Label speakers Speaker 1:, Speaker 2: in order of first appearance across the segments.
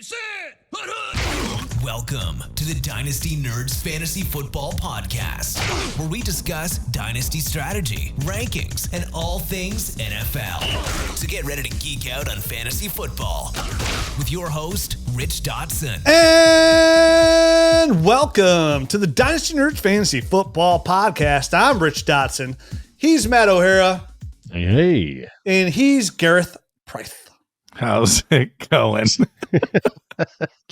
Speaker 1: set,
Speaker 2: Welcome to the Dynasty Nerds Fantasy Football Podcast, where we discuss dynasty strategy, rankings, and all things NFL. So get ready to geek out on fantasy football with your host, Rich Dotson.
Speaker 3: And welcome to the Dynasty Nerd Fantasy Football Podcast. I'm Rich Dotson. He's Matt O'Hara.
Speaker 4: Hey.
Speaker 3: And he's Gareth Price.
Speaker 4: How's it going?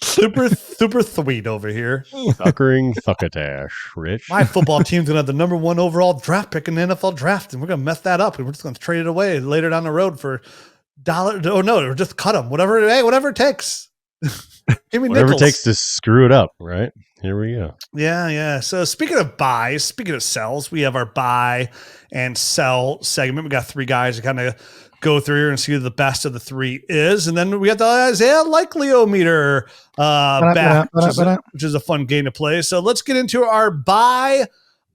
Speaker 3: Super sweet over here.
Speaker 4: Suckering Thuckatash, Rich.
Speaker 3: My football team's going to have the number one overall draft pick in the NFL draft, and we're going to mess that up, and we're just going to trade it away later down the road for $1. Oh, no, or just cut them. Whatever it takes. Give me
Speaker 4: whatever
Speaker 3: nickels.
Speaker 4: it takes to screw it up, right? Here we go.
Speaker 3: Yeah. So speaking of buys, speaking of sells, we have our buy and sell segment. We got three guys to kind of go through here and see who the best of the three is. And then we got the Isaiah Likely-o-meter back, which is a fun game to play. So let's get into our buy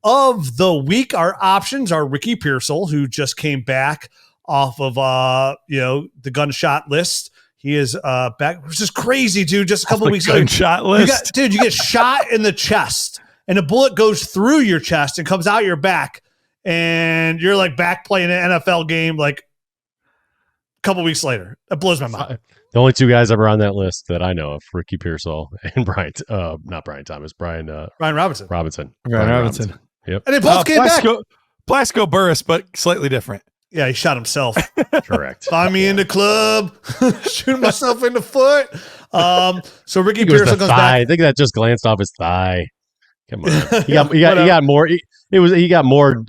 Speaker 3: of the week. Our options are Ricky Pearsall, who just came back off of the gunshot list. He is back, which is crazy, dude. Just a couple of weeks ago.
Speaker 4: Gunshot list?
Speaker 3: You get shot in the chest, and a bullet goes through your chest and comes out your back, and you're like back playing an NFL game like a couple weeks later. That blows my mind.
Speaker 4: The only two guys ever on that list that I know of, Ricky Pearsall and Brian Robinson.
Speaker 3: Brian Robinson.
Speaker 4: Yep.
Speaker 3: And they both came back.
Speaker 5: Plaxico Burress, but slightly different.
Speaker 3: Yeah, he shot himself.
Speaker 4: Correct.
Speaker 3: Find me in the club, shooting myself in the foot. So Ricky Pearsall comes back.
Speaker 4: I think that just glanced off his thigh. Come on, he got more. He got more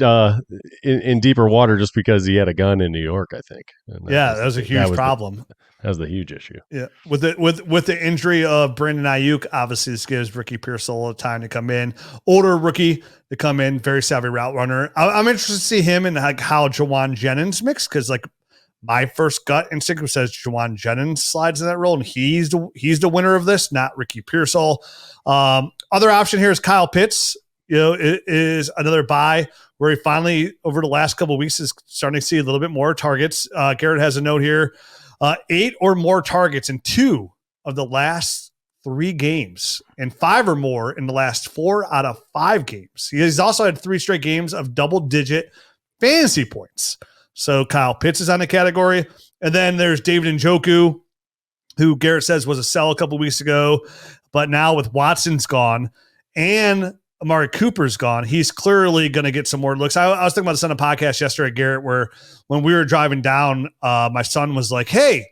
Speaker 4: in deeper water just because he had a gun in New York, I think.
Speaker 3: That was a huge problem.
Speaker 4: That was the huge issue.
Speaker 3: Yeah, with the injury of Brandon Ayuk, obviously this gives Ricky Pearsall time to come in. Older rookie to come in, very savvy route runner. I'm interested to see him and like how Jawan Jennings mix, because like my first gut instinct says Jawan Jennings slides in that role, and he's the winner of this, not Ricky Pearsall. Other option here is Kyle Pitts. It is another buy where he finally, over the last couple of weeks, is starting to see a little bit more targets. Garrett has a note here. 8 or more targets in 2 of the last 3 games, and 5 or more in the last 4 out of 5 games. He's also had 3 straight games of double-digit fantasy points. So Kyle Pitts is on the category. And then there's David Njoku, who Garrett says was a sell a couple weeks ago, but now with Watson's gone and Amari Cooper's gone, he's clearly going to get some more looks. I was thinking about this on a podcast yesterday, Garrett, where when we were driving down, my son was like, hey,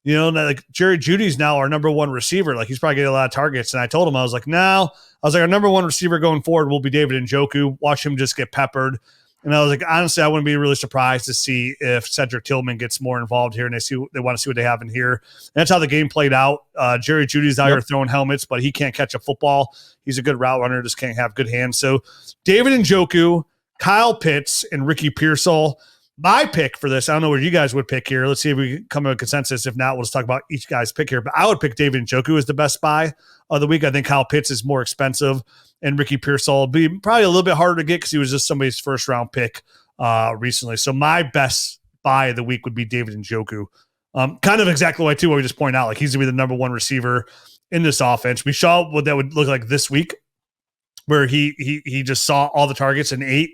Speaker 3: like Jerry Jeudy's now our number one receiver. Like he's probably getting a lot of targets. And I told him, I was like, our number one receiver going forward will be David Njoku. Watch him just get peppered. And I was like, honestly, I wouldn't be really surprised to see if Cedric Tillman gets more involved here, and they want to see what they have in here. And that's how the game played out. Jerry Jeudy's out here throwing helmets, but he can't catch a football. He's a good route runner, just can't have good hands. So David Njoku, Kyle Pitts, and Ricky Pearsall. My pick for this, I don't know where you guys would pick here. Let's see if we can come to a consensus. If not, we'll just talk about each guy's pick here. But I would pick David Njoku as the best buy of the week. I think Kyle Pitts is more expensive, and Ricky Pearsall will be probably a little bit harder to get because he was just somebody's first round pick recently. So my best buy of the week would be David Njoku. Kind of exactly what we just pointed out. Like he's gonna be the number one receiver in this offense. We saw what that would look like this week, where he just saw all the targets and 8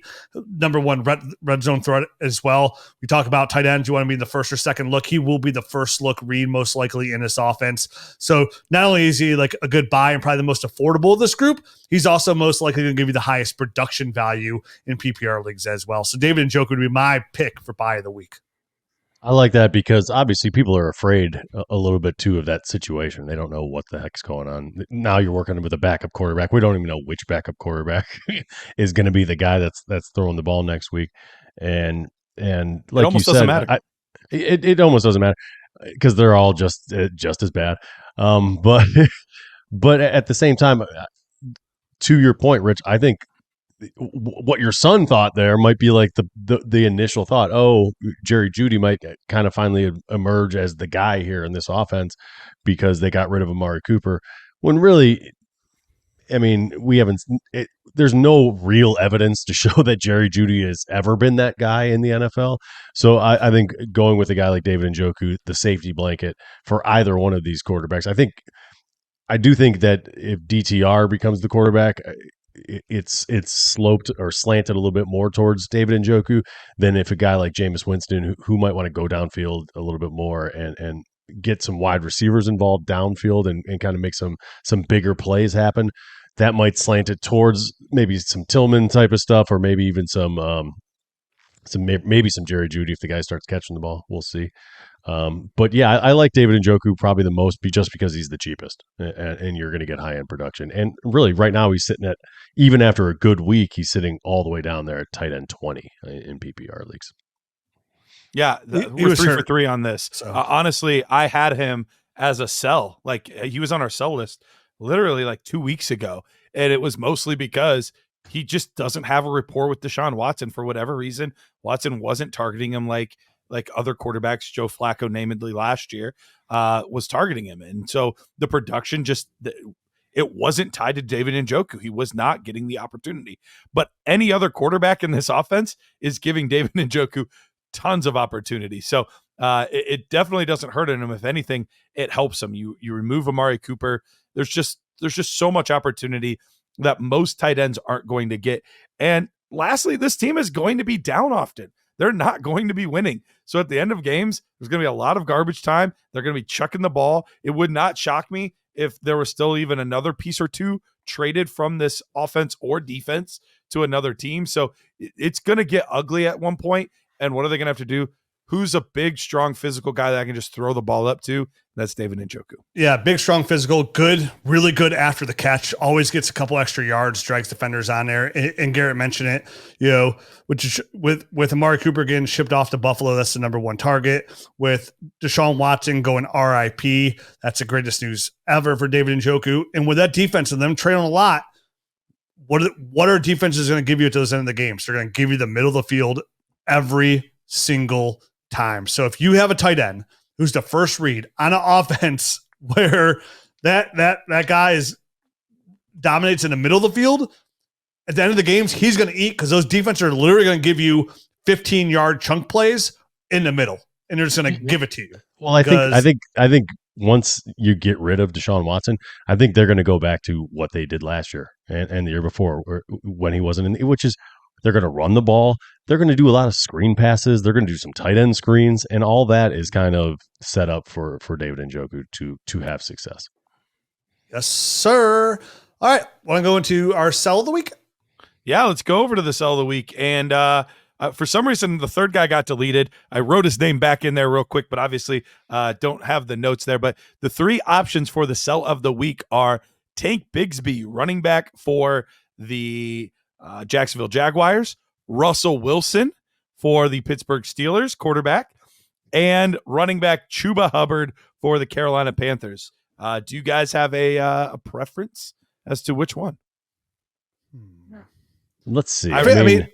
Speaker 3: number one red zone threat as well. We talk about tight ends. You want to be the first or second look. He will be the first look read most likely in this offense. So not only is he like a good buy and probably the most affordable of this group, he's also most likely going to give you the highest production value in PPR leagues as well. So David Njoku would be my pick for buy of the week.
Speaker 4: I like that because obviously people are afraid a little bit too of that situation. They don't know what the heck's going on. Now you're working with a backup quarterback. We don't even know which backup quarterback is going to be the guy that's throwing the ball next week. And like
Speaker 5: it
Speaker 4: you said,
Speaker 5: doesn't matter.
Speaker 4: It almost doesn't matter because they're all just as bad. But at the same time, to your point, Rich, I think what your son thought there might be like the initial thought. Oh, Jerry Jeudy might kind of finally emerge as the guy here in this offense because they got rid of Amari Cooper. When really I mean, we haven't. There's no real evidence to show that Jerry Jeudy has ever been that guy in the NFL. So I think going with a guy like David Njoku, the safety blanket for either one of these quarterbacks, I do think that if DTR becomes the quarterback, it's sloped or slanted a little bit more towards David Njoku than if a guy like Jameis Winston, who might want to go downfield a little bit more and get some wide receivers involved downfield and kind of make some bigger plays happen. That might slant it towards maybe some Tillman type of stuff, or maybe even some Jerry Jeudy if the guy starts catching the ball. We'll see. But yeah, I like David Njoku probably the most, just because he's the cheapest, and you're going to get high end production. And really, right now he's sitting at, even after a good week, he's sitting all the way down there at tight end 20 in PPR leagues.
Speaker 5: Yeah, we're 3 for 3 on this. So. Honestly, I had him as a sell. Like, he was on our sell list literally like 2 weeks ago, and it was mostly because he just doesn't have a rapport with Deshaun Watson for whatever reason. Watson wasn't targeting him like other quarterbacks. Joe Flacco, namedly last year, was targeting him, and so the production it wasn't tied to David Njoku. He was not getting the opportunity, but any other quarterback in this offense is giving David Njoku tons of opportunity. So it definitely doesn't hurt him. If anything, it helps him. You remove Amari Cooper. There's just so much opportunity that most tight ends aren't going to get. And lastly, this team is going to be down often. They're not going to be winning. So at the end of games, there's going to be a lot of garbage time. They're going to be chucking the ball. It would not shock me if there was still even another piece or two traded from this offense or defense to another team. So it's going to get ugly at one point. And what are they going to have to do? Who's a big, strong, physical guy that I can just throw the ball up to? That's David Njoku.
Speaker 3: Yeah, big, strong, physical, good, really good after the catch. Always gets a couple extra yards, drags defenders on there. And Garrett mentioned it, which is with Amari Cooper getting shipped off to Buffalo, that's the number one target. With Deshaun Watson going RIP, that's the greatest news ever for David Njoku. And with that defense and them trailing a lot, what are defenses going to give you at those end of the games? They're going to give you the middle of the field every single time. So if you have a tight end who's the first read on an offense where that guy dominates in the middle of the field, at the end of the games, he's going to eat, because those defenses are literally going to give you 15-yard chunk plays in the middle, and they're just going to give it to you.
Speaker 4: Well, I think once you get rid of Deshaun Watson, I think they're going to go back to what they did last year and the year before, when he wasn't in, which is they're going to run the ball. They're going to do a lot of screen passes. They're going to do some tight end screens, and all that is kind of set up for David Njoku to have success.
Speaker 3: Yes, sir. All right, want to go into our sell of the week?
Speaker 5: Yeah, let's go over to the sell of the week. And for some reason, the third guy got deleted. I wrote his name back in there real quick, but obviously don't have the notes there. But the 3 options for the sell of the week are Tank Bigsby, running back for the Jacksonville Jaguars, Russell Wilson for the Pittsburgh Steelers, quarterback, and running back Chuba Hubbard for the Carolina Panthers. Do you guys have a preference as to which one?
Speaker 4: Let's see.
Speaker 3: I mean,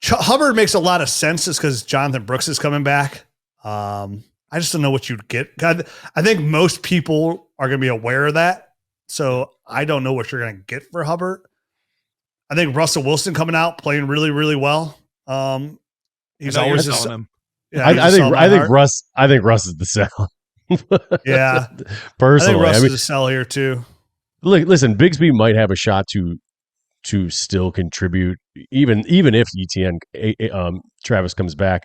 Speaker 3: Hubbard makes a lot of sense just because Jonathan Brooks is coming back. I just don't know what you'd get. I think most people are going to be aware of that. So I don't know what you're going to get for Hubbard. I think Russell Wilson coming out playing really, really well. He's always
Speaker 5: selling him.
Speaker 3: Yeah,
Speaker 4: I think Russ is the sell.
Speaker 3: Yeah,
Speaker 4: personally,
Speaker 3: I think Russ is a sell here too.
Speaker 4: Look, listen, Bigsby might have a shot to still contribute, even if ETN Travis comes back,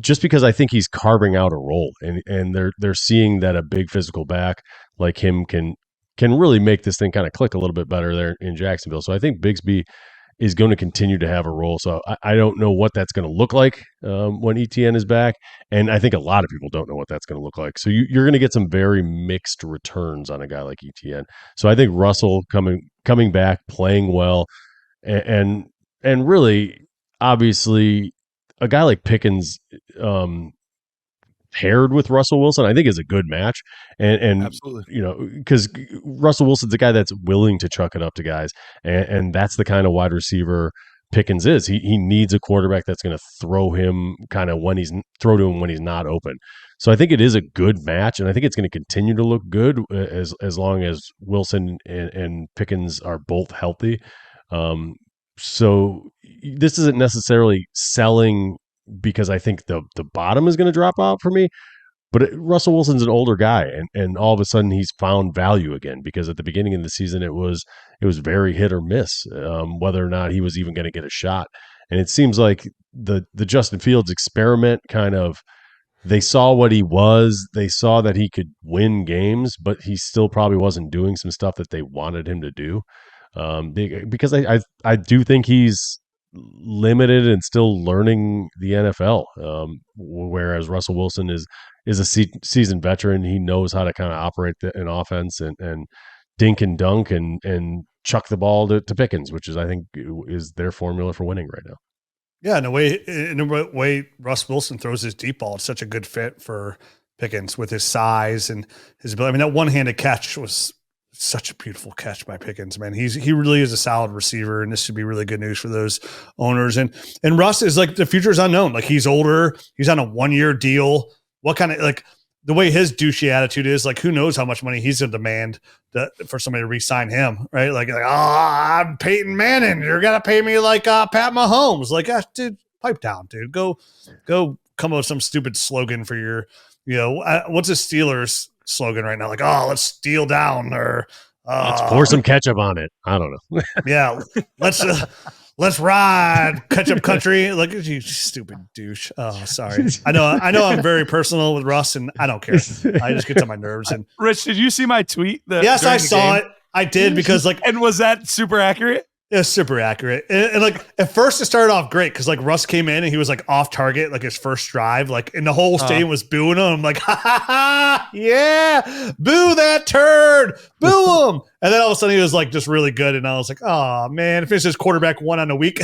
Speaker 4: just because I think he's carving out a role, and they're seeing that a big physical back like him can really make this thing kind of click a little bit better there in Jacksonville. So I think Bigsby is going to continue to have a role. So I don't know what that's going to look like when ETN is back. And I think a lot of people don't know what that's going to look like. So you're going to get some very mixed returns on a guy like ETN. So I think Russell coming back, playing well, and really, obviously, a guy like Pickens paired with Russell Wilson, I think is a good match. And
Speaker 5: absolutely,
Speaker 4: because Russell Wilson's a guy that's willing to chuck it up to guys. And that's the kind of wide receiver Pickens is. He needs a quarterback that's going to throw him kind of throw to him when he's not open. So I think it is a good match, and I think it's going to continue to look good as long as Wilson and Pickens are both healthy. So this isn't necessarily selling because I think the bottom is going to drop out for me. But Russell Wilson's an older guy, and all of a sudden he's found value again, because at the beginning of the season it was very hit or miss whether or not he was even going to get a shot. And it seems like the Justin Fields experiment kind of, they saw what he was, they saw that he could win games, but he still probably wasn't doing some stuff that they wanted him to do, because I do think he's limited and still learning the NFL, whereas Russell Wilson is a seasoned veteran. He knows how to kind of operate an offense and dink and dunk and chuck the ball to Pickens, which is, I think, is their formula for winning right now.
Speaker 3: Yeah, in the way Russ Wilson throws his deep ball, it's such a good fit for Pickens with his size and his ability. I mean, that one-handed catch was such a beautiful catch by Pickens, man. He really is a solid receiver, and this should be really good news for those owners. And Russ is like, the future is unknown. Like, he's older, he's on a 1-year deal. What kind of, like, the way his douchey attitude is, like, who knows how much money he's going to demand for somebody to re-sign him, right? Like, oh, I'm Peyton Manning, you're going to pay me like Pat Mahomes. Like, dude, pipe down, dude. Go come up with some stupid slogan for your, what's the Steelers slogan right now? Like, oh, let's steal down, or
Speaker 4: let's pour some ketchup on it. I don't know.
Speaker 3: Yeah, let's ride ketchup country. Like, you stupid douche. Oh, sorry. I know I'm very personal with Russ, and I don't care. I just get on my nerves. And
Speaker 5: Rich, did you see my tweet?
Speaker 3: Yes, I saw it. I did, because
Speaker 5: and was that super accurate?
Speaker 3: It's super accurate. And like, at first it started off great, because like Russ came in and he was like off target, like his first drive, like, and the whole stadium was booing him. I'm like, ha ha ha, yeah, boo that turd, boo him. And then all of a sudden he was like just really good, and I was like, oh man, if it's just quarterback 1 on the week.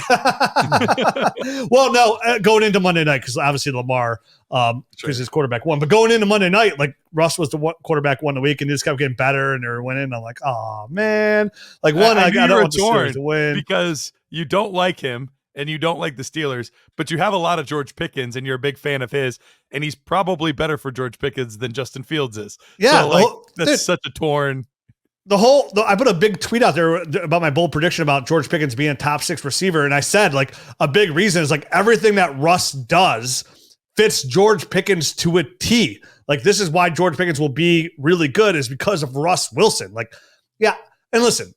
Speaker 3: Well, no, going into Monday night, because obviously Lamar, because his quarterback 1, but going into Monday night, like, Russ was the quarterback 1 a week, and he just kept getting better, and they were winning. I'm like, oh man, like, I don't want the Steelers to win,
Speaker 5: because you don't like him and you don't like the Steelers, but you have a lot of George Pickens and you're a big fan of his, and he's probably better for George Pickens than Justin Fields is.
Speaker 3: Yeah,
Speaker 5: so, that's such a torn.
Speaker 3: I put a big tweet out there about my bold prediction about George Pickens being a top 6 receiver. And I said, like, a big reason is, like, everything that Russ does fits George Pickens to a T. Like, this is why George Pickens will be really good, is because of Russ Wilson. Like, yeah. And listen,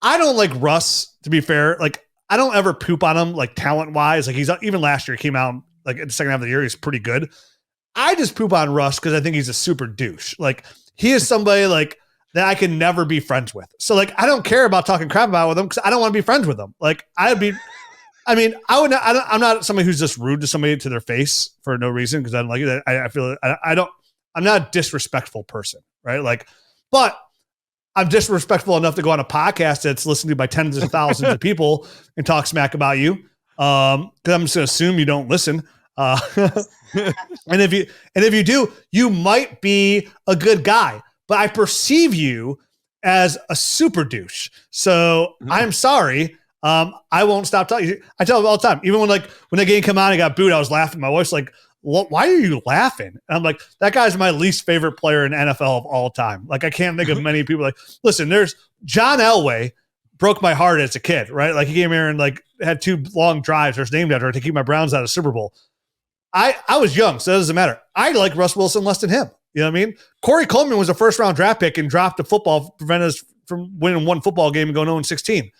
Speaker 3: I don't like Russ, to be fair. Like, I don't ever poop on him, like, talent wise. Like, even last year, he came out like in the second half of the year, he's pretty good. I just poop on Russ because I think he's a super douche. Like, he is somebody like that I can never be friends with. So, like, I don't care about talking crap about with him, because I don't want to be friends with him. Like, I'm not somebody who's just rude to somebody to their face for no reason, because I don't like it. I feel I'm not a disrespectful person, right? Like, but I'm disrespectful enough to go on a podcast that's listened to by tens of thousands of people and talk smack about you. Because I'm just going to assume you don't listen. And if you do, you might be a good guy, but I perceive you as a super douche. So I'm sorry. I won't stop talking. I tell them all the time, even when the game came out and I got booed, I was laughing. My wife's like, why are you laughing? And I'm like, that guy's my least favorite player in NFL of all time. Like, I can't think of many people. Like, listen, there's John Elway broke my heart as a kid, right? Like, he came here and like had 2 long drives, or named after her, to keep my Browns out of Super Bowl. I was young, so it doesn't matter. I like Russ Wilson less than him. You know what I mean? Corey Coleman was a first-round draft pick and dropped a football, prevented us from winning 1 football game and going 0-16.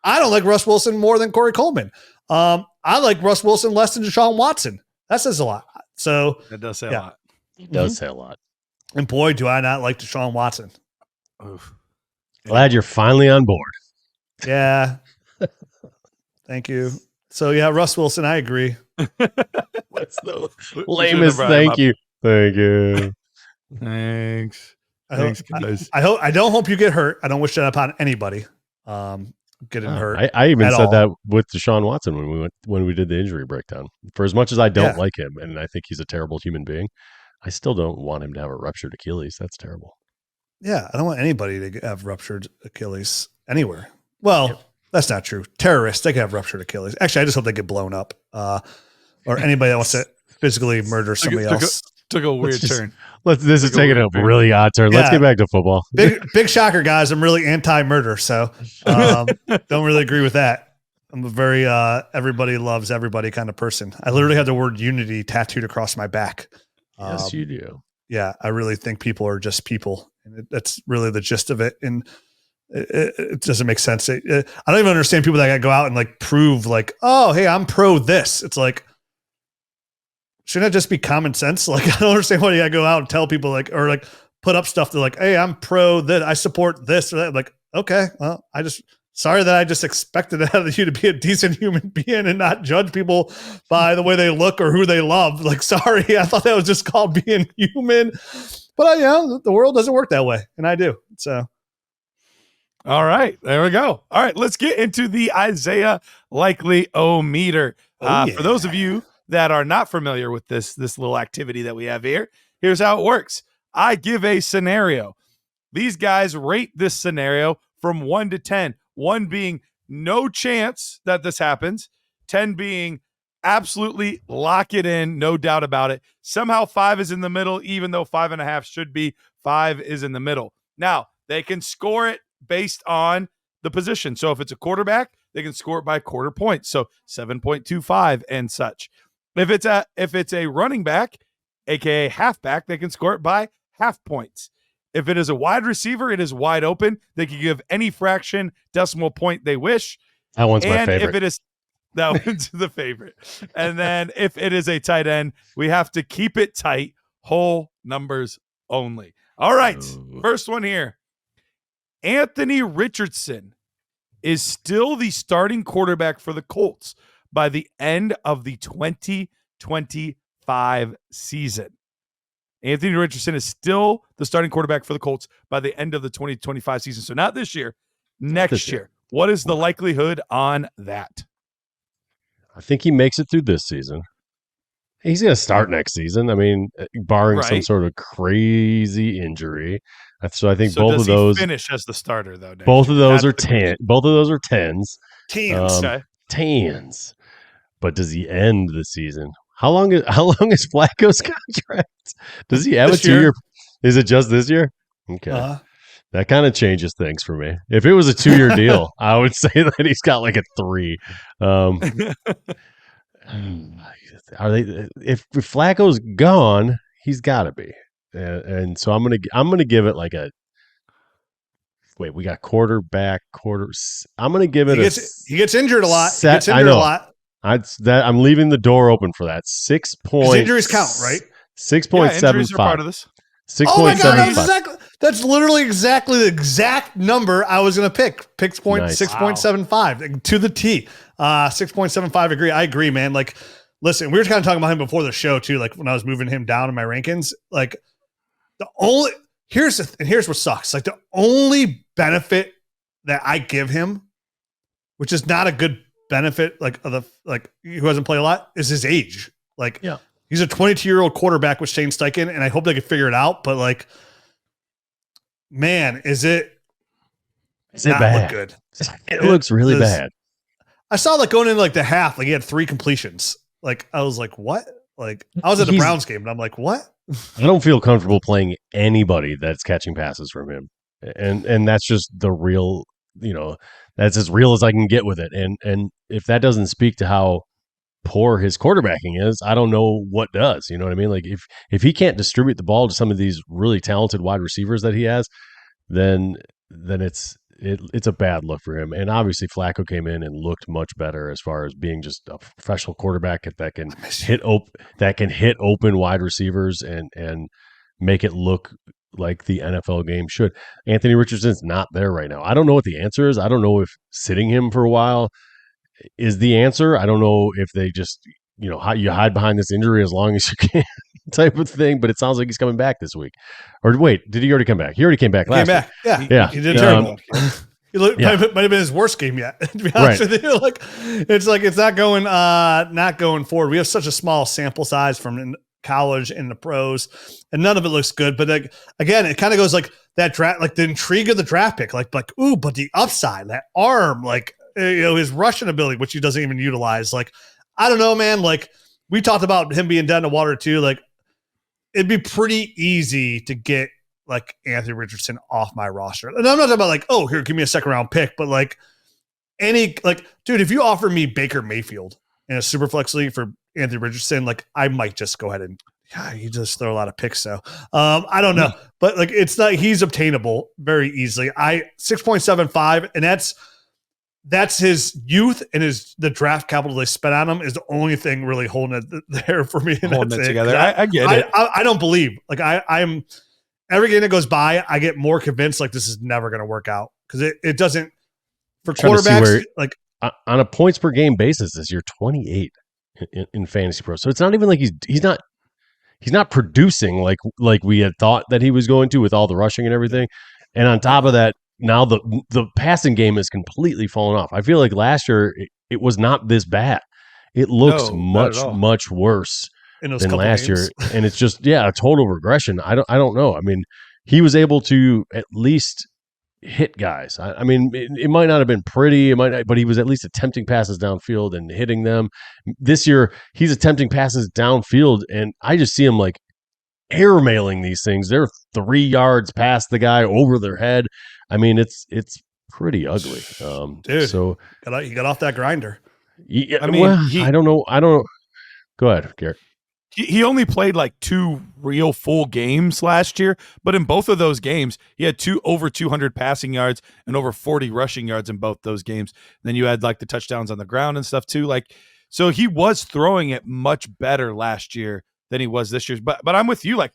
Speaker 3: I don't like Russ Wilson more than Corey Coleman. I like Russ Wilson less than Deshaun Watson. That says a lot. So
Speaker 5: that does say a lot.
Speaker 4: It does say a lot.
Speaker 3: And boy, do I not like Deshaun Watson.
Speaker 5: Oof.
Speaker 4: Glad you're finally on board.
Speaker 3: Yeah. Thank you. So yeah, Russ Wilson, I agree.
Speaker 4: That's the lamest thank you. Thank you.
Speaker 5: Thanks.
Speaker 3: Thanks, guys. I don't hope you get hurt. I don't wish that upon anybody. Getting hurt.
Speaker 4: I even said that with Deshaun Watson when we did the injury breakdown. For as much as I don't like him, and I think he's a terrible human being, I still don't want him to have a ruptured Achilles. That's terrible.
Speaker 3: Yeah, I don't want anybody to have ruptured Achilles anywhere. Well, That's not true. Terrorists, they can have ruptured Achilles. Actually, I just hope they get blown up. Or anybody that wants to physically murder somebody else.
Speaker 5: Took a weird turn.
Speaker 4: This is taking a really odd turn. Let's get back to football.
Speaker 3: Big shocker, guys. I'm really anti-murder, so don't really agree with that. I'm a very everybody loves everybody kind of person. I literally have the word unity tattooed across my back.
Speaker 4: Yes, you do.
Speaker 3: Yeah, I really think people are just people. And that's really the gist of it. And it doesn't make sense. I don't even understand people that go out and like prove like, oh, hey, I'm pro this. It's like, shouldn't that just be common sense? Like, I don't understand why you gotta go out and tell people like, or like put up stuff. They're like, hey, I'm pro that. I support this or that. I'm like, okay, well, sorry that I just expected out of you to be a decent human being and not judge people by the way they look or who they love. Like, sorry, I thought that was just called being human. But the world doesn't work that way, and I do. So,
Speaker 5: all right, there we go. All right, let's get into the Isaiah Likely-O-meter. For those of you that are not familiar with this little activity that we have here, here's how it works. I give a scenario. These guys rate this scenario from 1 to 10. 1 being no chance that this happens, 10 being absolutely lock it in, no doubt about it. Somehow 5 is in the middle, even though 5.5 should be. 5 is in the middle. Now, they can score it based on the position. So if it's a quarterback, they can score it by quarter points. So 7.25 and such. If it's a running back, aka halfback, they can score it by half points. If it is a wide receiver, it is wide open. They can give any fraction decimal point they wish.
Speaker 4: That one's my favorite.
Speaker 5: If it is, that one's the favorite. And then if it is a tight end, we have to keep it tight, whole numbers only. All right, first one here. Anthony Richardson is still the starting quarterback for the Colts by the end of the 2025 season. Anthony Richardson is still the starting quarterback for the Colts by the end of the 2025 season. So not this year, next year. What is the likelihood on that?
Speaker 4: I think he makes it through this season. He's going to start next season. I mean, barring some sort of crazy injury. So I think both of those
Speaker 5: finish as the starter though.
Speaker 4: Both of those are 10. Both of those are 10s.
Speaker 5: Okay.
Speaker 4: 10s. But does he end the season? How long is Flacco's contract? Does he have a 2-year? Is it just this year? Okay. That kind of changes things for me. If it was a 2-year deal, I would say that he's got like a 3. Are they? If Flacco's gone, he's got to be. And so I'm gonna give it like a. Wait, we got quarterback. I'm gonna give it
Speaker 3: he gets injured a lot. He gets injured a lot.
Speaker 4: I'm leaving the door open for that. 6 points.
Speaker 3: Injuries count, right?
Speaker 4: 6.75.
Speaker 5: Injuries are part of this.
Speaker 4: 6.75.
Speaker 3: Oh my God, that's literally exactly the exact number I was going to pick. 6.75 to the T. 6.75. Agree. I agree, man. Like, listen, we were kind of talking about him before the show too. Like when I was moving him down in my rankings, like here's what sucks. Like the only benefit that I give him, which is not a good benefit, like who hasn't played a lot, is his age. Like, yeah, he's a 22-year-old quarterback with Shane Steichen, and I hope they can figure it out. But like, man, is it
Speaker 4: bad?
Speaker 3: Look good?
Speaker 4: It looks really bad.
Speaker 3: I saw like going into like the half, like he had 3 completions. Like I was like, what? Like I was at the Browns game, and I'm like, what?
Speaker 4: I don't feel comfortable playing anybody that's catching passes from him, and that's just the real. That's as real as I can get with it. And if that doesn't speak to how poor his quarterbacking is, I don't know what does. You know what I mean? Like if he can't distribute the ball to some of these really talented wide receivers that he has, then it's a bad look for him. And obviously Flacco came in and looked much better as far as being just a professional quarterback that can hit open wide receivers and make it look like the NFL game should. Anthony Richardson's not there right now. I don't know what the answer is. I don't know if sitting him for a while is the answer. I don't know if they just, you hide behind this injury as long as you can type of thing, but it sounds like he's coming back this week. Or wait, did he already come back? He already came back last week.
Speaker 3: Yeah. He did terrible. Might have been his worst game yet, to be honest with you. Like it's not going forward. We have such a small sample size from college and the pros, and none of it looks good. But like again, it kind of goes like that draft, like the intrigue of the draft pick, like ooh, but the upside, that arm, like his rushing ability, which he doesn't even utilize. Like, I don't know, man. Like, we talked about him being dead in the water too. Like, it'd be pretty easy to get like Anthony Richardson off my roster. And I'm not talking about like, oh, here, give me a second round pick, but like dude, if you offer me Baker Mayfield in a super flex league for Anthony Richardson, like I might just go ahead and you just throw a lot of picks. So I don't know, but like it's not, he's obtainable very easily. 6.75, and that's his youth and the draft capital they spent on him is the only thing really holding it there for me.
Speaker 5: Holding it together. I get it.
Speaker 3: I don't believe, like I'm every game that goes by, I get more convinced like this is never going to work out because it doesn't for quarterbacks. Like
Speaker 4: on a points per game basis, this year 28 in Fantasy Pro. So it's not even like he's not producing like we had thought that he was going to with all the rushing and everything. And on top of that, now the passing game is completely fallen off. I feel like last year it was not this bad. It looks much worse than last year, and it's just a total regression. I don't know. I mean, he was able to at least hit guys. I mean, it might not have been pretty, but he was at least attempting passes downfield and hitting them. This year, he's attempting passes downfield, and I just see him like airmailing these things. They're 3 yards past the guy over their head. I mean, it's pretty ugly.
Speaker 3: Dude,
Speaker 4: so
Speaker 3: he got off that grinder.
Speaker 4: Yeah, I mean, I don't know. Go ahead, Garrett.
Speaker 5: He only played like 2 real full games last year, but in both of those games, he had over 200 passing yards and over 40 rushing yards in both those games. And then you had like the touchdowns on the ground and stuff too. Like, so he was throwing it much better last year than he was this year. But I'm with you. Like,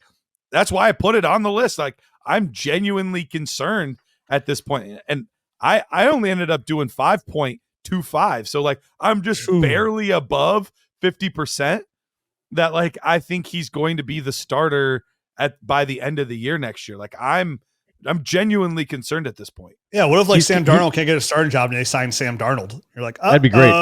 Speaker 5: that's why I put it on the list. Like, I'm genuinely concerned at this point. And I only ended up doing 5.25. So like, I'm just barely above 50%. That like I think he's going to be the starter by the end of the year next year. Like I'm genuinely concerned at this point.
Speaker 3: Yeah, what if like Sam Darnold can't get a starting job and they sign Sam Darnold? You're like,
Speaker 4: that'd be great,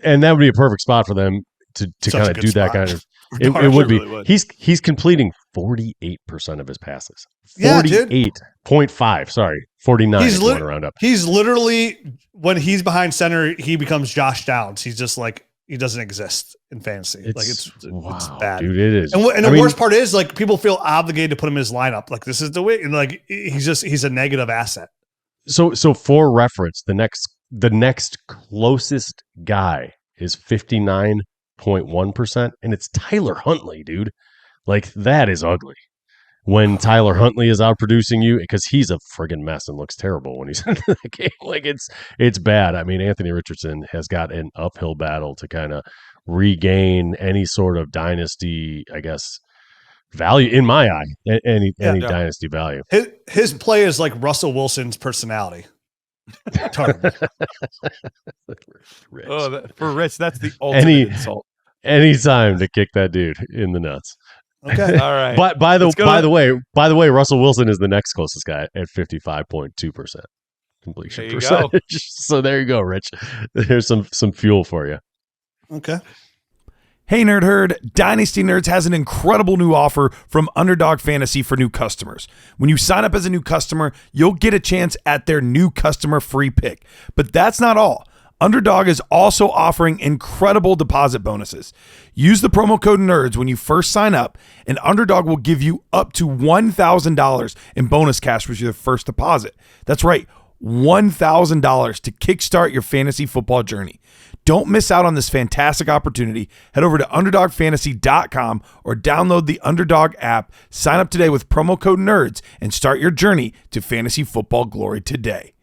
Speaker 4: and that would be a perfect spot for them to kind of do that kind of. It would be. Really would. He's completing 48% of his passes. 48.5. Sorry, 49. He's round up.
Speaker 3: He's literally when he's behind center, he becomes Josh Downs. He's just like. He doesn't exist in fantasy. It's bad,
Speaker 4: dude. It is.
Speaker 3: And the worst part is like people feel obligated to put him in his lineup. Like this is the way. And like he's a negative asset.
Speaker 4: So for reference, the next closest guy is 59.1%, and it's Tyler Huntley, dude. Like that is ugly. When Tyler Huntley is out producing you, because he's a friggin' mess and looks terrible when he's in the game. Like it's bad. I mean, Anthony Richardson has got an uphill battle to kind of regain any sort of dynasty, I guess, value in my eye. Any dynasty value.
Speaker 3: His play is like Russell Wilson's personality.
Speaker 5: Rich. For Rich, that's the ultimate insult.
Speaker 4: Any time to kick that dude in the nuts.
Speaker 3: Okay.
Speaker 5: All right.
Speaker 4: But by the way, Russell Wilson is the next closest guy at 55.2% completion percentage. Go. So there you go, Rich. There's some fuel for you.
Speaker 3: Okay.
Speaker 5: Hey, Nerd Herd. Dynasty Nerds has an incredible new offer from Underdog Fantasy for new customers. When you sign up as a new customer, you'll get a chance at their new customer free pick. But that's not all. Underdog is also offering incredible deposit bonuses. Use the promo code NERDS when you first sign up, and Underdog will give you up to $1,000 in bonus cash with your first deposit. That's right, $1,000 to kickstart your fantasy football journey. Don't miss out on this fantastic opportunity. Head over to UnderdogFantasy.com or download the Underdog app. Sign up today with promo code NERDS and start your journey to fantasy football glory today.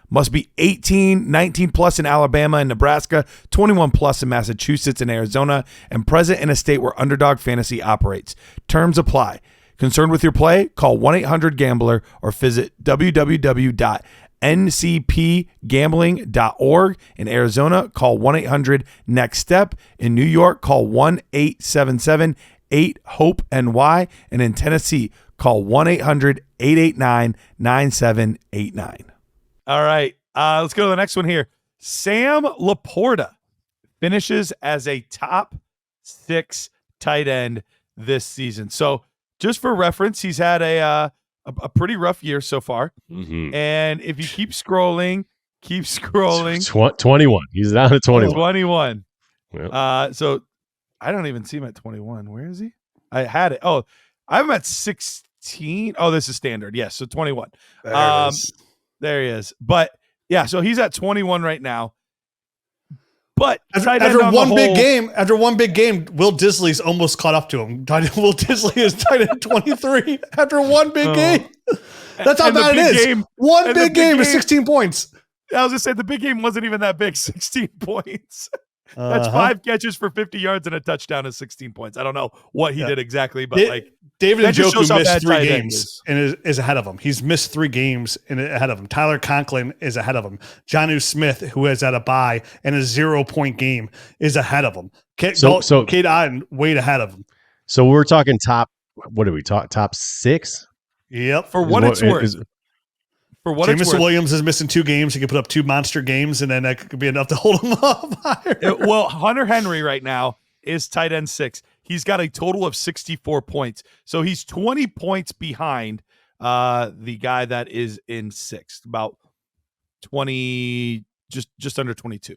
Speaker 5: Must be 18, 19 plus in Alabama and Nebraska, 21 plus in Massachusetts and Arizona, and present in a state where Underdog Fantasy operates. Terms apply. Concerned with your play? Call 1-800-GAMBLER or visit www.ncpgambling.org. In Arizona, call 1-800-NEXT-STEP. In New York, call 1-877-8-HOPE-NY. And in Tennessee, call 1-800-889-9789. All right, let's go to the next one here. Sam LaPorta finishes as a top 6 tight end this season. So just for reference, he's had a pretty rough year so far. Mm-hmm. And if you keep scrolling, Keep scrolling.
Speaker 4: 21. He's down at 21.
Speaker 5: 21.
Speaker 4: Yep.
Speaker 5: So I don't even see him at 21. Where is he? I had it. Oh, I'm at 16. Oh, this is standard. Yes. So 21. There he is. But yeah, so he's at 21 right now. But
Speaker 3: after one big game, Will Disley's almost caught up to him. Will Disley is tight at 23 after one big game. That's how bad it is. One big game is 16 points.
Speaker 5: I was going to say the big game wasn't even that big, 16 points. That's 5 catches for 50 yards and a touchdown is 16 points. I don't know what he did exactly, but
Speaker 3: David Njoku missed 3 games and is ahead of him. He's missed 3 games and ahead of him. Tyler Conklin is ahead of him. Jonnu Smith, who is at a bye and a 0-point game, is ahead of him. Cade Otton way ahead of him.
Speaker 4: So we're talking top. What do we talk? Top 6?
Speaker 3: Yep.
Speaker 5: For what it's worth.
Speaker 3: Jameson Williams is missing 2 games. He could put up 2 monster games, and then that could be enough to hold him up higher.
Speaker 5: Well, Hunter Henry right now is tight end 6. He's got a total of 64 points. So he's 20 points behind the guy that is in 6th, about 20, just under 22.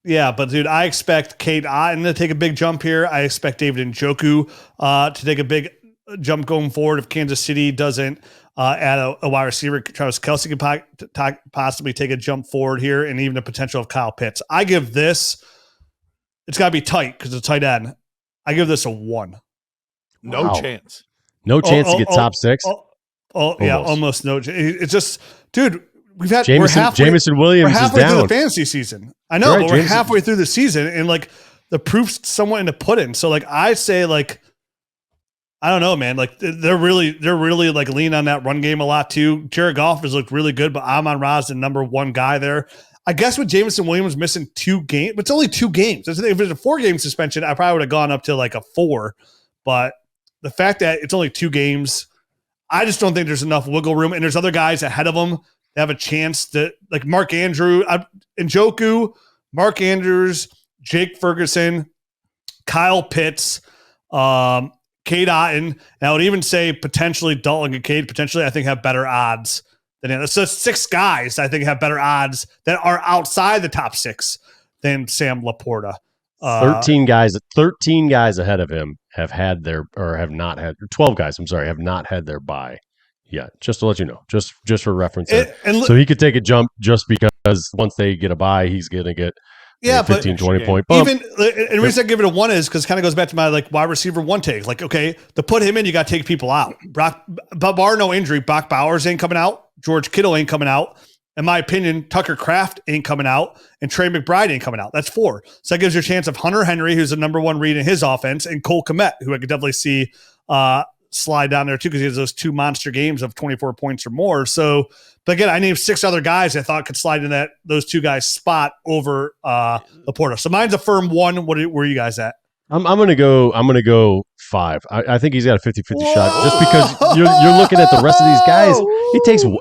Speaker 3: Yeah, but dude, I expect Cade Otton to take a big jump here. I expect David Njoku to take a big jump going forward if Kansas City doesn't add a wide receiver. Travis Kelce could possibly take a jump forward here, and even the potential of Kyle Pitts. I give this, it's got to be tight because it's a tight end. I give this a 1.
Speaker 5: No chance.
Speaker 4: No chance to get top 6?
Speaker 3: Yeah, almost no. It's just, dude,
Speaker 4: Jameson Williams
Speaker 3: we're halfway
Speaker 4: is down
Speaker 3: through the fantasy season. I know, but we're halfway through the season, and like the proof's somewhat in the pudding. So like I say, like, I don't know, man. Like they're really like leaning on that run game a lot too. Jared Goff has looked really good, but Amon-Ra is the number 1 guy there. I guess with Jameson Williams missing 2 games, but it's only 2 games. If it was a 4-game suspension, I probably would have gone up to like a 4. But the fact that it's only 2 games, I just don't think there's enough wiggle room. And there's other guys ahead of them that have a chance to, like Mark Andrews, Njoku, Mark Andrews, Jake Ferguson, Kyle Pitts, Cade Otton, and I would even say potentially Dalton Kincaid, potentially I think have better odds than him. So 6 guys I think have better odds that are outside the top 6 than Sam LaPorta.
Speaker 4: 13 guys ahead of him have had their, or have not had, 12 guys, I'm sorry, have not had their bye yet. Just to let you know, just for reference. So he could take a jump just because once they get a bye, he's going to get 15, 20 point bump.
Speaker 3: Even, and the reason I give it a 1 is because it kind of goes back to my like wide receiver 1 take. Like, okay, to put him in, you got to take people out. Bar no injury, Brock Bowers ain't coming out. George Kittle ain't coming out. In my opinion, Tucker Kraft ain't coming out, and Trey McBride ain't coming out. That's 4. So that gives you a chance of Hunter Henry, who's the number 1 read in his offense, and Cole Kmet, who I could definitely see slide down there too, because he has those 2 monster games of 24 points or more. So, but again, I named 6 other guys I thought could slide in those 2 guys spot over LaPorta. So mine's a firm 1. Where are you guys at?
Speaker 4: I'm gonna go 5. I think he's got a 50-50 shot just because you're looking at the rest of these guys.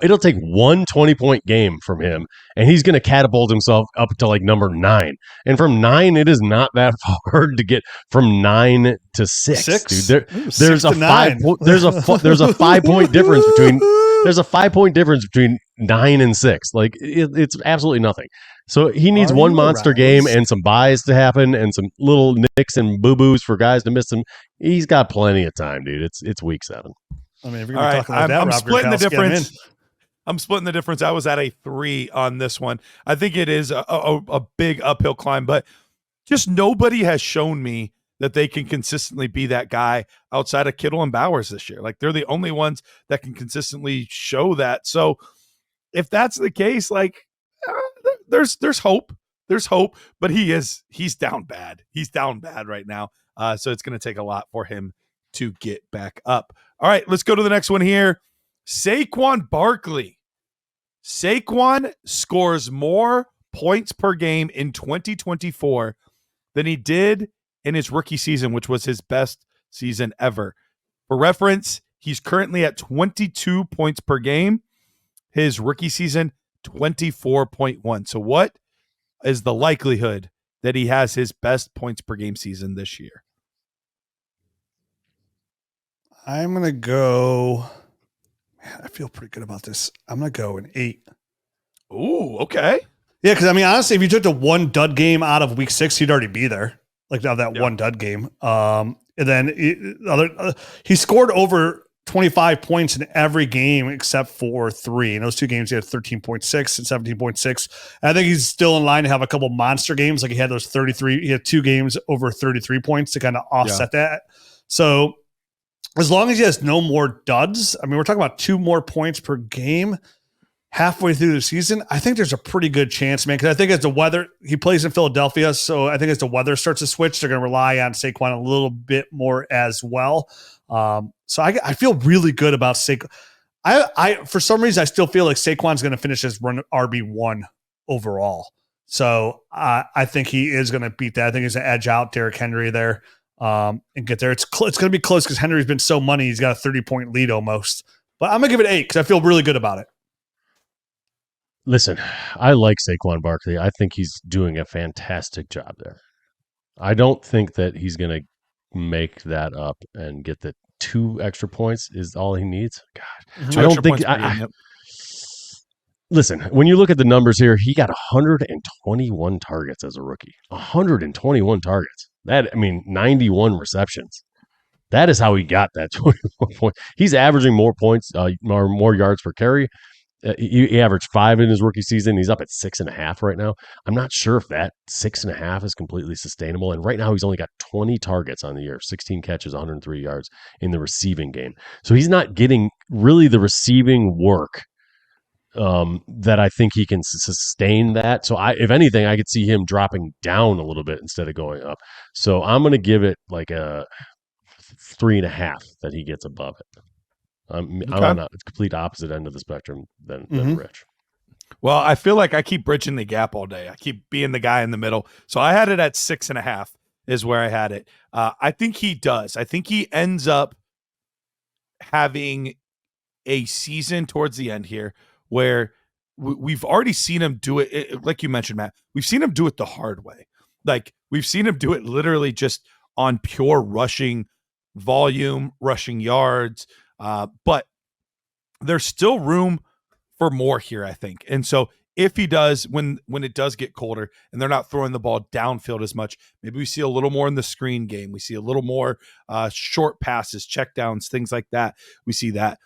Speaker 4: It'll take 1 20-point game from him, and he's gonna catapult himself up to like number 9. And from 9, it is not that hard to get from 9 to 6. Dude, there's a 5-point difference between. There's a 5-point difference between 9 and 6. Like it's absolutely nothing. So he needs one monster game and some buys to happen and some little nicks and boo-boos for guys to miss him. He's got plenty of time, dude. It's week 7.
Speaker 3: I mean, if you're going to talk about that, I'm
Speaker 5: splitting the difference. I'm splitting the difference. I was at a 3 on this one. I think it is a big uphill climb, but just nobody has shown me that they can consistently be that guy outside of Kittle and Bowers this year. Like they're the only ones that can consistently show that. So if that's the case, like there's hope. There's hope, but he's down bad. He's down bad right now. So it's going to take a lot for him to get back up. All right, let's go to the next one here. Saquon Barkley. Saquon scores more points per game in 2024 than he did in his rookie season, which was his best season ever. For reference, he's currently at 22 points per game. His rookie season, 24.1. So what is the likelihood that he has his best points per game season this year?
Speaker 3: I'm going to go, man, I feel pretty good about this. I'm going to go an 8.
Speaker 5: Ooh, okay.
Speaker 3: Yeah, because I mean, honestly, if you took the one dud game out of week 6, he'd already be there. Like of that one dud game. And then he scored over 25 points in every game except for 3. In those 2 games, he had 13.6 and 17.6. And I think he's still in line to have a couple monster games. Like he had those 33. He had 2 games over 33 points to kind of offset that. So as long as he has no more duds, I mean, we're talking about 2 more points per game halfway through the season, I think there's a pretty good chance, man. Because I think as the weather, he plays in Philadelphia, so I think as the weather starts to switch, they're going to rely on Saquon a little bit more as well. So I feel really good about Saquon. I for some reason I still feel like Saquon's going to finish as RB1 overall. So I think he is going to beat that. I think he's going to edge out Derrick Henry there and get there. It's going to be close because Henry's been so money. He's got a 30-point lead almost. But I'm going to give it 8 because I feel really good about it.
Speaker 4: Listen, I like Saquon Barkley. I think he's doing a fantastic job there. I don't think that he's going to make that up and get the 2 extra points is all he needs. God, I don't think. Listen, when you look at the numbers here, he got 121 targets as a rookie. 121 targets. 91 receptions. That is how he got that 21 points. He's averaging more points, more yards per carry. He averaged 5 in his rookie season. He's up at 6.5 right now. I'm not sure if that 6.5 is completely sustainable. And right now he's only got 20 targets on the year, 16 catches, 103 yards in the receiving game. So he's not getting really the receiving work that I think he can sustain that. So if anything, I could see him dropping down a little bit instead of going up. So I'm going to give it like a 3.5 that he gets above it. I'm on the complete opposite end of the spectrum than Rich.
Speaker 5: Well, I feel like I keep bridging the gap all day. I keep being the guy in the middle. So I had it at 6.5 is where I had it. I think he does. I think he ends up having a season towards the end here where we've already seen him do it. Like you mentioned, Matt, we've seen him do it the hard way. Like we've seen him do it literally just on pure rushing volume, rushing yards. But there's still room for more here, I think. And so if he does, when it does get colder and they're not throwing the ball downfield as much, maybe we see a little more in the screen game. We see a little more short passes, checkdowns, things like that. We see that.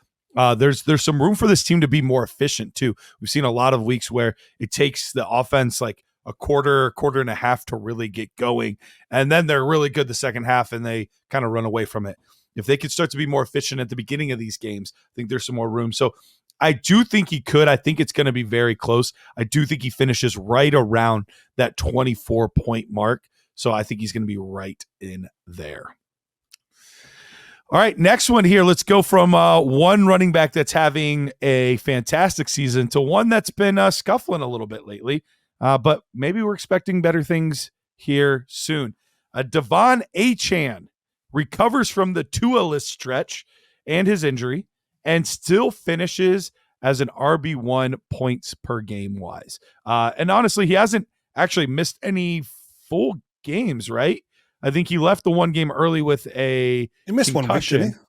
Speaker 5: There's some room for this team to be more efficient too. We've seen a lot of weeks where it takes the offense like a quarter and a half to really get going. And then they're really good the second half and they kind of run away from it. If they could start to be more efficient at the beginning of these games, I think there's some more room. So I do think he could. I think it's going to be very close. I do think he finishes right around that 24-point mark. So I think he's going to be right in there. All right, next one here. Let's go from one running back that's having a fantastic season to one that's been scuffling a little bit lately. But maybe we're expecting better things here soon. Devon Achane recovers from the Tua-less stretch and his injury and still finishes as an RB1 points per game wise. And honestly, he hasn't actually missed any full games, right? I think he left the one game early with a
Speaker 3: he missed
Speaker 5: concussion.
Speaker 3: 1 week, didn't he?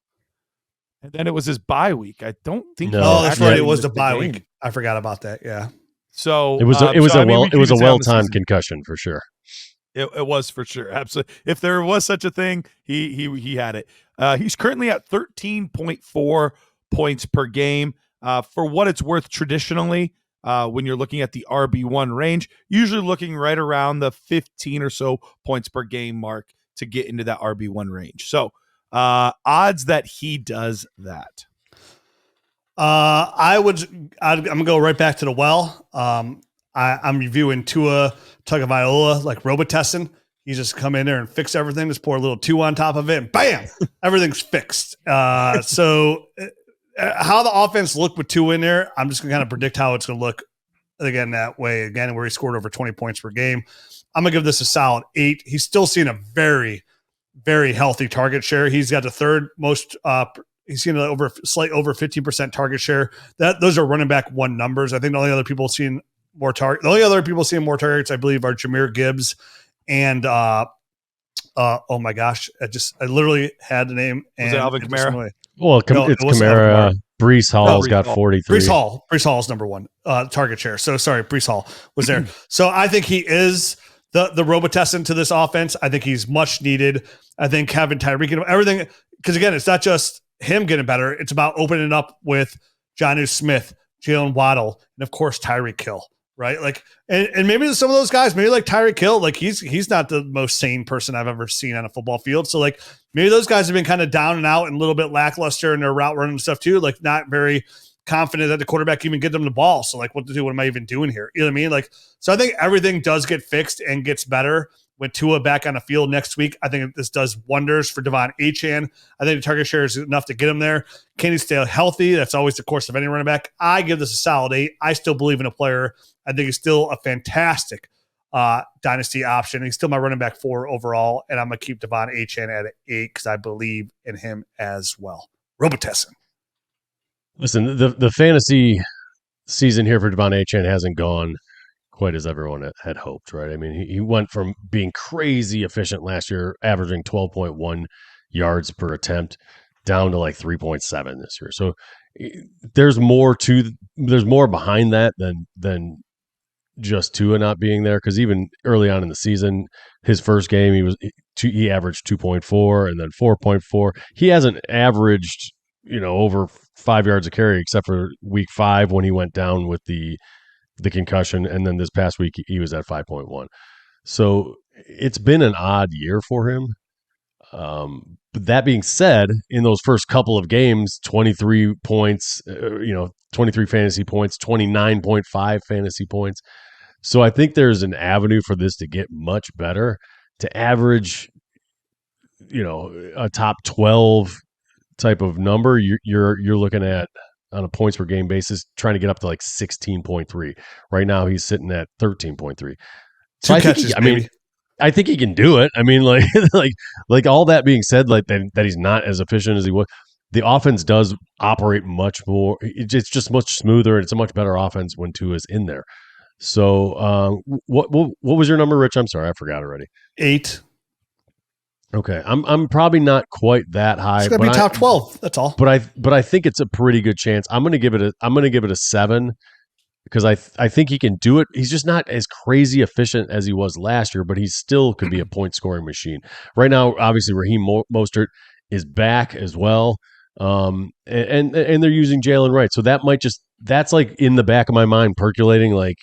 Speaker 5: And then it was his bye week. I don't think.
Speaker 3: No, that's right. It was the bye week. I forgot about that. Yeah.
Speaker 5: So
Speaker 4: it was a well-timed concussion for sure.
Speaker 5: It was for sure. Absolutely. If there was such a thing, he had it. He's currently at 13.4 points per game. For what it's worth, traditionally, when you're looking at the RB1 range, usually looking right around the 15 or so points per game mark to get into that RB1 range. So odds that he does that.
Speaker 3: I'm gonna go right back to the well. I'm reviewing Tua Tagovailoa like Robitussin. You just come in there and fix everything. Just pour a little 2 on top of it, and bam, everything's fixed. So how the offense looked with 2 in there, I'm just gonna kind of predict how it's gonna look again that way again, where he scored over 20 points per game. I'm gonna give this a solid 8. He's still seeing a very, very healthy target share. He's got the 3rd most. He's seen over 15% target share. Those are running back 1 numbers. I think the only other people seeing more targets, I believe, are Jahmyr Gibbs and oh my gosh, I literally had the name.
Speaker 5: Was it Alvin Kamara?
Speaker 4: Well, it's Kamara. Brees Hall's got 43.
Speaker 3: Brees Hall is number one target share. So sorry, Brees Hall was there. So I think he is the Robitussin to this offense. I think he's much needed. I think having Tyreek, everything, because again, it's not just him getting better. It's about opening up with Jonnu Smith, Jalen Waddle, and of course Tyreek Hill. Right. Like, and maybe some of those guys, maybe like Tyreek Hill, like he's not the most sane person I've ever seen on a football field. So like maybe those guys have been kind of down and out and a little bit lackluster in their route running and stuff too. Like not very confident that the quarterback even get them the ball. So like what to do? What am I even doing here? You know what I mean? Like, so I think everything does get fixed and gets better with Tua back on the field next week. I think this does wonders for Devon Achane. I think the target share is enough to get him there. Can he stay healthy? That's always the course of any running back. I give this a solid 8. I still believe in a player. I think he's still a fantastic dynasty option. He's still my running back 4 overall, and I'm going to keep Devon Achane at 8 because I believe in him as well. Robitussin.
Speaker 4: Listen, the fantasy season here for Devon Achane hasn't gone quite as everyone had hoped, right? I mean, he went from being crazy efficient last year, averaging 12.1 yards per attempt, down to like 3.7 this year. So there's more behind that than just Tua not being there. Because even early on in the season, his first game he averaged 2.4 and then 4.4. He hasn't averaged over 5 yards a carry except for week 5 when he went down with the concussion, and then this past week he was at 5.1. So it's been an odd year for him. But that being said, in those first couple of games, 23 points, 23 fantasy points, 29.5 fantasy points. So I think there's an avenue for this to get much better, to average, a top 12 type of number. You're looking at, on a points per game basis, trying to get up to like 16.3. Right now he's sitting at 13.3. So I think he can do it. I mean, like all that being said, like that he's not as efficient as he was. The offense does operate much more. It's just much smoother, and it's a much better offense when Tua is in there. So, what was your number, Rich? I'm sorry, I forgot already.
Speaker 3: 8.
Speaker 4: Okay, I'm probably not quite that high.
Speaker 3: It's gonna be top 12. That's all.
Speaker 4: But I think it's a pretty good chance. I'm gonna give it a 7 because I think he can do it. He's just not as crazy efficient as he was last year, but he still could be a point scoring machine. Right now, obviously, Raheem Mostert is back as well, and they're using Jalen Wright, so that's like in the back of my mind percolating, like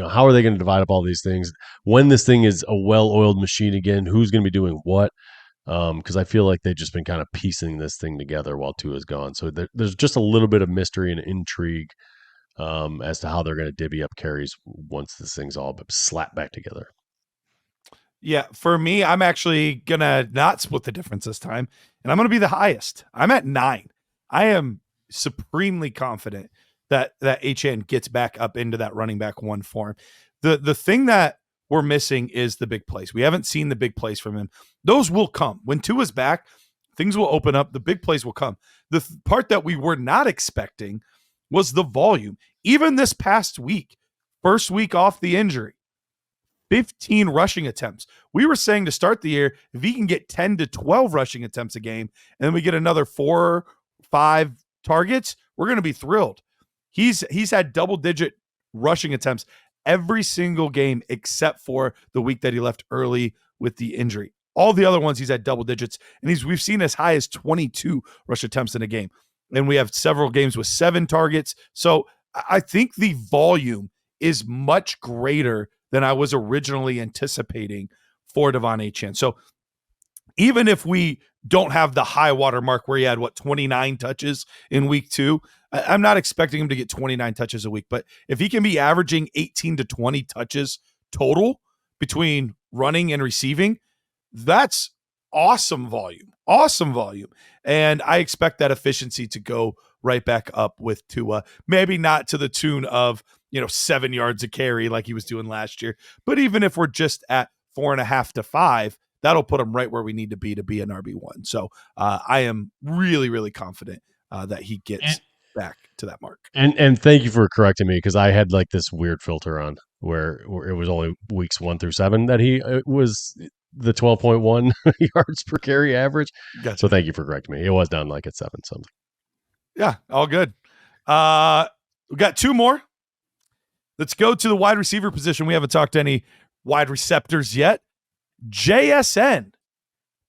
Speaker 4: how are they going to divide up all these things when this thing is a well-oiled machine again? Who's going to be doing what? Because I feel like they've just been kind of piecing this thing together while Tua's gone. So there's just a little bit of mystery and intrigue as to how they're going to divvy up carries once this thing's all slapped back together.
Speaker 5: Yeah, for me, I'm actually going to not split the difference this time, and I'm going to be the highest. I'm at 9. I am supremely confident that Achane gets back up into that running back 1 form. The thing that we're missing is the big plays. We haven't seen the big plays from him. Those will come. When Tua's back, things will open up. The big plays will come. The part that we were not expecting was the volume. Even this past week, first week off the injury, 15 rushing attempts. We were saying to start the year, if he can get 10 to 12 rushing attempts a game, and then we get another 4 or 5 targets, we're going to be thrilled. He's had double-digit rushing attempts every single game except for the week that he left early with the injury. All the other ones he's had double digits, and we've seen as high as 22 rush attempts in a game. And we have several games with 7 targets. So I think the volume is much greater than I was originally anticipating for Devon Achane. So even if we don't have the high water mark where he had 29 touches in week 2, I'm not expecting him to get 29 touches a week, but if he can be averaging 18 to 20 touches total between running and receiving, that's awesome volume. And I expect that efficiency to go right back up with Tua. Maybe not to the tune of, 7 yards a carry like he was doing last year, but even if we're just at 4.5 to 5, that'll put him right where we need to be an RB1. So I am really, really confident that he gets back to that mark.
Speaker 4: And thank you for correcting me, because I had like this weird filter on where it was only weeks 1 through 7 that he was the 12.1 yards per carry average.
Speaker 5: Gotcha.
Speaker 4: So thank you for correcting me. It was down like at 7 something.
Speaker 5: Yeah, all good. We got two more. Let's go to the wide receiver position. We haven't talked to any wide receptors yet. JSN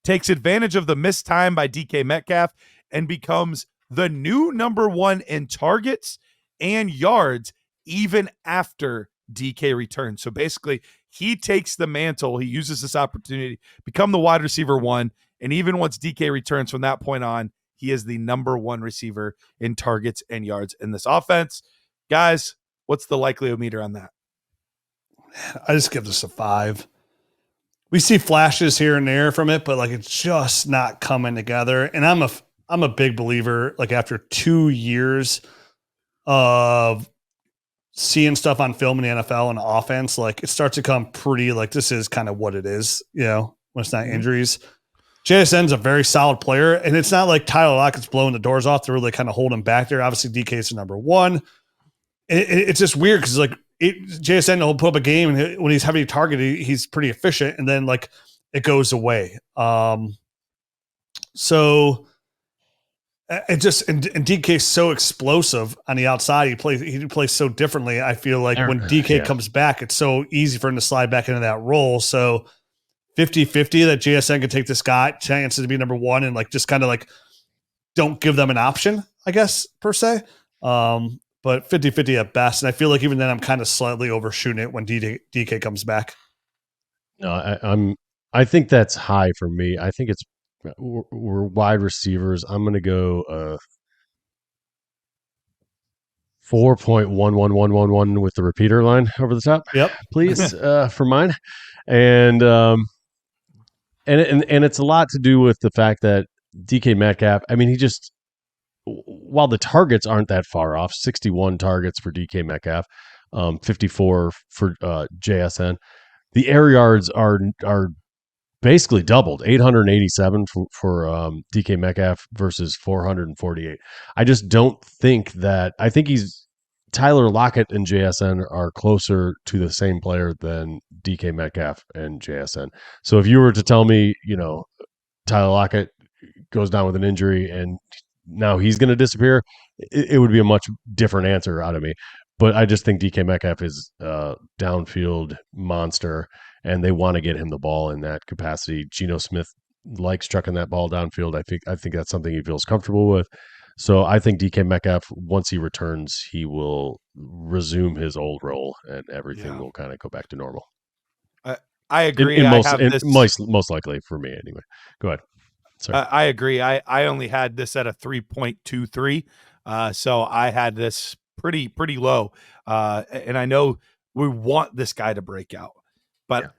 Speaker 5: takes advantage of the missed time by DK Metcalf and becomes the new number one in targets and yards even after DK returns. So basically, he takes the mantle. He uses this opportunity to become the wide receiver one. And even once DK returns from that point on, he is the number one receiver in targets and yards in this offense. Guys, what's the likelihood meter on that?
Speaker 3: I just give this a 5. We see flashes here and there from it, but like it's just not coming together. And I'm a big believer, like after 2 years of seeing stuff on film in the NFL and offense, like it starts to come pretty like this is kind of what it is, when it's not injuries. JSN's a very solid player, and it's not like Tyler Lockett's blowing the doors off to really kind of hold him back there. Obviously, DK's the number one. It's just weird because like JSN will put up a game, and when he's heavily targeted, he's pretty efficient, and then like it goes away. So it just and DK's so explosive on the outside. He plays so differently. I feel like when DK comes back, it's so easy for him to slide back into that role. So 50-50 that JSN can take this guy chances to be number one and like just kind of like don't give them an option, I guess, per se. But 50-50 at best. And I feel like even then I'm kind of slightly overshooting it when DK comes back.
Speaker 4: No, I think that's high for me. I think we're wide receivers. I'm going to go 4.11111 with the repeater line over the top.
Speaker 3: Yep.
Speaker 4: Please, for mine. And it's a lot to do with the fact that DK Metcalf, I mean, while the targets aren't that far off, 61 targets for DK Metcalf, 54 for JSN, the air yards are basically doubled, 887 for DK Metcalf versus 448. I just don't think that. I think Tyler Lockett and JSN are closer to the same player than DK Metcalf and JSN. So if you were to tell me, Tyler Lockett goes down with an injury and now he's going to disappear, it would be a much different answer out of me. But I just think DK Metcalf is a downfield monster, and they want to get him the ball in that capacity. Geno Smith likes trucking that ball downfield. I think that's something he feels comfortable with. So I think DK Metcalf, once he returns, he will resume his old role, and everything will kind of go back to normal.
Speaker 5: I agree.
Speaker 4: Most likely for me, anyway. Go ahead. Sorry.
Speaker 5: I agree. I only had this at a 3.23, so I had this pretty low. And I know we want this guy to break out, but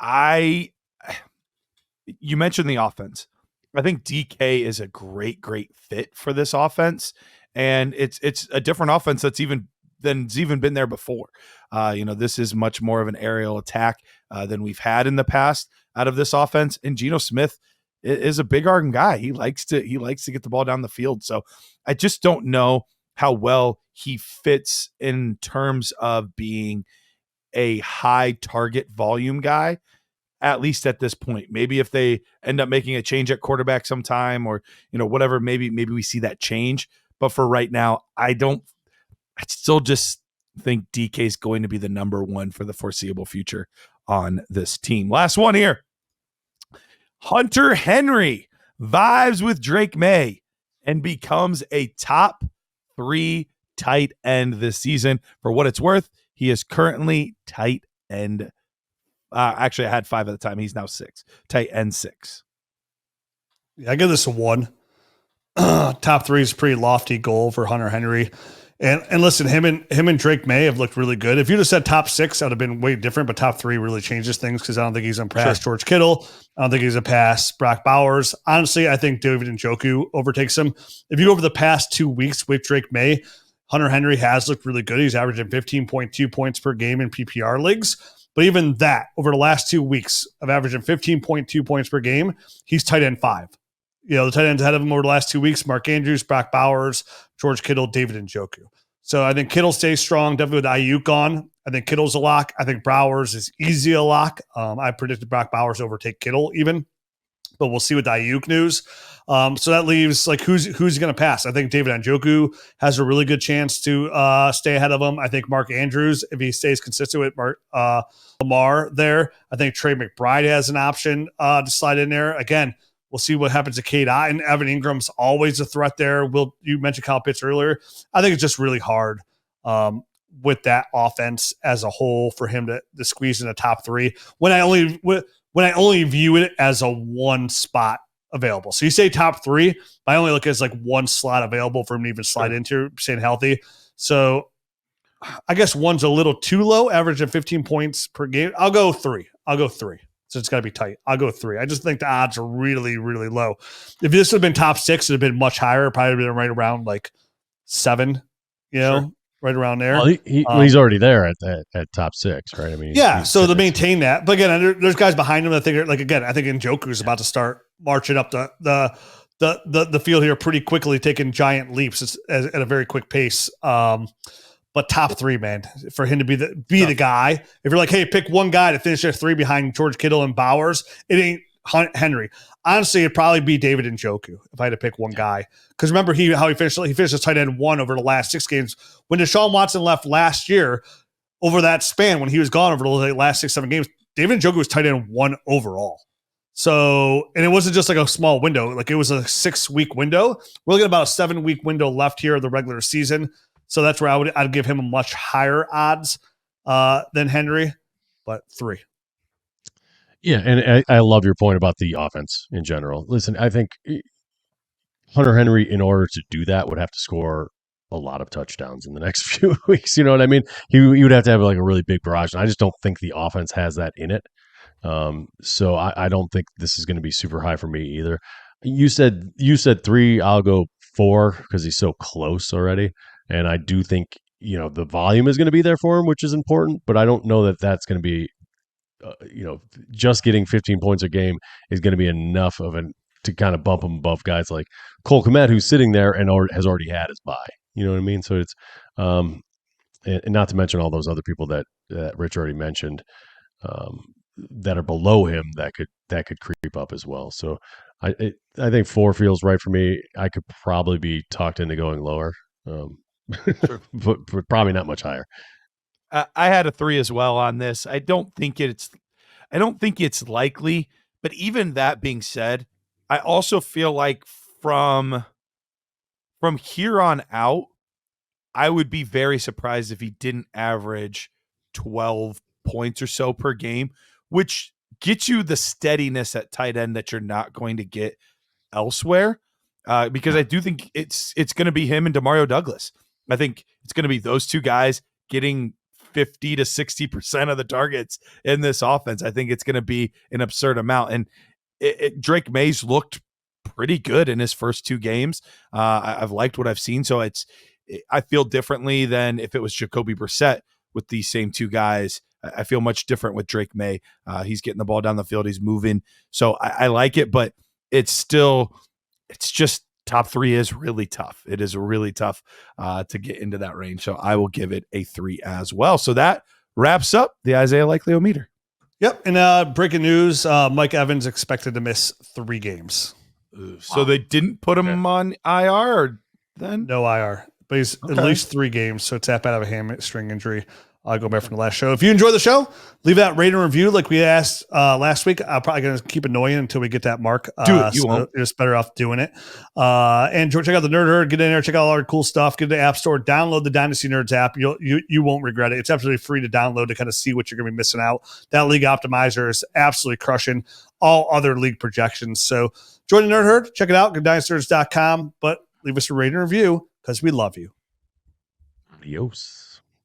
Speaker 5: you mentioned the offense. I think DK is a great fit for this offense, and it's a different offense that's even been there before. This is much more of an aerial attack than we've had in the past out of this offense. And Geno Smith is a big arm guy. He likes to get the ball down the field. So I just don't know how well he fits in terms of being a high target volume guy, at least at this point. Maybe if they end up making a change at quarterback sometime or, whatever, maybe we see that change. But for right now, I still just think DK is going to be the number one for the foreseeable future on this team. Last one here. Hunter Henry vibes with Drake May and becomes a top 3 tight end this season. For what it's worth, he is currently tight end. Actually, I had 5 at the time. He's now 6. Tight end 6.
Speaker 3: Yeah, I give this a 1. Top 3 is a pretty lofty goal for Hunter Henry. And listen, him and Drake May have looked really good. If you just said top 6, that would have been way different, but top 3 really changes things because I don't think he's going to pass George Kittle. I don't think he's going to pass Brock Bowers. Honestly, I think David Njoku overtakes him. If you go over the past 2 weeks with Drake May, Hunter Henry has looked really good. He's averaging 15.2 points per game in PPR leagues. But even that, over the last 2 weeks of averaging 15.2 points per game, he's tight end 5. The tight ends ahead of him over the last 2 weeks, Mark Andrews, Brock Bowers, George Kittle, David Njoku. So I think Kittle stays strong, definitely with Ayuk on. I think Kittle's a lock. I think Bowers is easy a lock. I predicted Brock Bowers overtake Kittle even. but we'll see with the Ayuk news. So that leaves like who's going to pass. I think David Njoku has a really good chance to stay ahead of him. I think Mark Andrews, if he stays consistent with Lamar there, I think Trey McBride has an option to slide in there. Again, we'll see what happens to Cade Otton. Evan Ingram's always a threat there. You mentioned Kyle Pitts earlier. I think it's just really hard with that offense as a whole for him to squeeze in the top three when I only view it as a one spot available. So you say top three, I only look at it as like one slot available for him to even slide into, staying healthy. So I guess one's a little too low, average of 15 points per game. I'll go three. So it's got to be tight. I'll go three. I just think the odds are really, really low. If this had been top six, it would have been much higher. Probably been right around like 7, right around there.
Speaker 4: Well, he's already there at top 6, right? I mean,
Speaker 3: so to maintain that. But again, there's guys behind him that think like again, I think Njoku is about to start marching up the field here pretty quickly, taking giant leaps at a very quick pace. But top 3, man, for him to be the guy. If you're like, hey, pick one guy to finish at 3 behind George Kittle and Bowers, it ain't Henry. Honestly, it'd probably be David Njoku if I had to pick one guy. Because remember how he finished as tight end 1 over the last 6 games. When Deshaun Watson left last year, over that span, when he was gone over the last 6-7 games, David Njoku was tight end 1 overall. So, and it wasn't just like a small window. Like it was a 6-week window. We're looking at about a 7-week window left here of the regular season. So that's where I'd give him a much higher odds than Henry, but 3.
Speaker 4: Yeah, and I love your point about the offense in general. Listen, I think Hunter Henry, in order to do that, would have to score a lot of touchdowns in the next few weeks. You know what I mean? He would have to have like a really big barrage, and I just don't think the offense has that in it. So I don't think this is going to be super high for me either. You said 3, I'll go 4 because he's so close already. And I do think, the volume is going to be there for him, which is important, but I don't know that that's going to be, just getting 15 points a game is going to be enough to kind of bump him above guys like Cole Kmet, who's sitting there and has already had his bye. You know what I mean? So it's, and not to mention all those other people that Rich already mentioned, that are below him that could creep up as well. So I think 4 feels right for me. I could probably be talked into going lower. Sure. but probably not much higher.
Speaker 5: I had a 3 as well on this. I don't think it's likely, but even that being said, I also feel like from here on out, I would be very surprised if he didn't average 12 points or so per game, which gets you the steadiness at tight end that you're not going to get elsewhere. Because I do think it's going to be him and Demario Douglas. I think it's going to be those 2 guys getting 50 to 60% of the targets in this offense. I think it's going to be an absurd amount. And Drake May's looked pretty good in his first 2 games. I've liked what I've seen. So I feel differently than if it was Jacoby Brissett with these same 2 guys. I feel much different with Drake May. He's getting the ball down the field. He's moving. So I like it, but it's just top 3 is really tough. It is really tough to get into that range. So I will give it a 3 as well. So that wraps up the Isaiah Likely meter.
Speaker 3: Yep. And breaking news, Mike Evans expected to miss 3 games.
Speaker 5: Ooh, so they didn't put him on IR then?
Speaker 3: No IR, but he's at least 3 games. So it's that bad of a hamstring injury. I'll go back from the last show. If you enjoy the show, leave that rate and review like we asked last week. I'm probably going to keep annoying until we get that mark.
Speaker 5: Do it. You won't.
Speaker 3: It's better off doing it. And check out the Nerd Herd. Get in there. Check out all our cool stuff. Get to the App Store. Download the Dynasty Nerds app. You won't regret it. It's absolutely free to download to kind of see what you're going to be missing out. That league optimizer is absolutely crushing all other league projections. So join the Nerd Herd. Check it out. Go to dynastynerds.com. But leave us a rate and review because we love you.
Speaker 4: Adios.